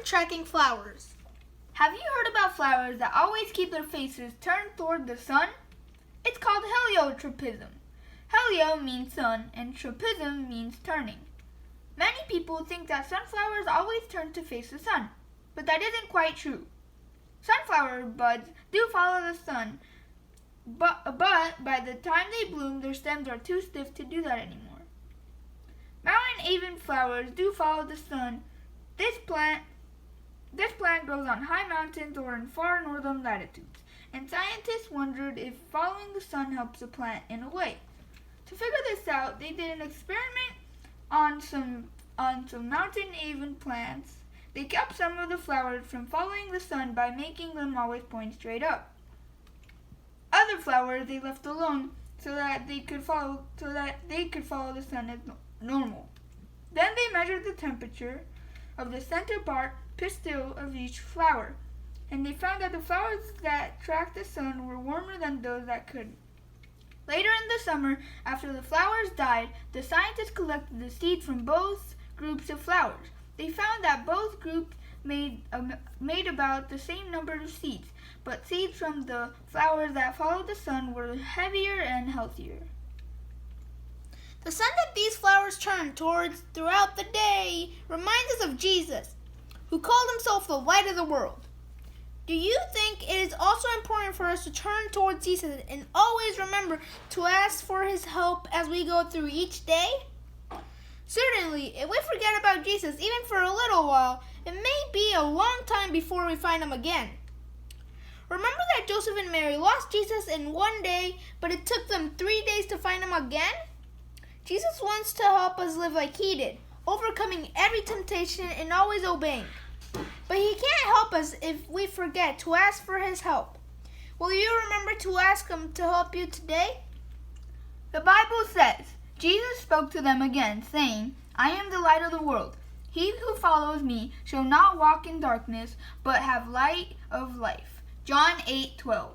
tracking flowers. Have you heard about flowers that always keep their faces turned toward the sun? It's called heliotropism. Helio means sun and tropism means turning. Many people think that sunflowers always turn to face the sun, but that isn't quite true. Sunflower buds do follow the sun, but by the time they bloom, their stems are too stiff to do that anymore. Mountain aven flowers do follow the sun. This plant grows on high mountains or in far northern latitudes, and scientists wondered if following the sun helps the plant in a way. To figure this out, they did an experiment on some mountain aven plants. They kept some of the flowers from following the sun by making them always point straight up. Other flowers they left alone so that they could follow the sun as normal. Then they measured the temperature of the center part pistil of each flower, and they found that the flowers that tracked the sun were warmer than those that couldn't. Later in the summer, after the flowers died, the scientists collected the seeds from both groups of flowers. They found that both groups made about the same number of seeds, but seeds from the flowers that followed the sun were heavier and healthier. The sun that these flowers turn towards throughout the day reminds us of Jesus, who called himself the light of the world. Do you think it is also important for us to turn towards Jesus and always remember to ask for his help as we go through each day? Certainly, if we forget about Jesus even for a little while, it may be a long time before we find him again. Remember that Joseph and Mary lost Jesus in one day, but it took them 3 days to find him again? Jesus wants to help us live like he did, overcoming every temptation and always obeying. But he can't help us if we forget to ask for his help. Will you remember to ask him to help you today? The Bible says, Jesus spoke to them again, saying, I am the light of the world. He who follows me shall not walk in darkness, but have light of life. John 8:12.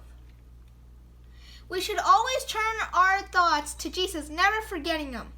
We should always turn our thoughts to Jesus, never forgetting him.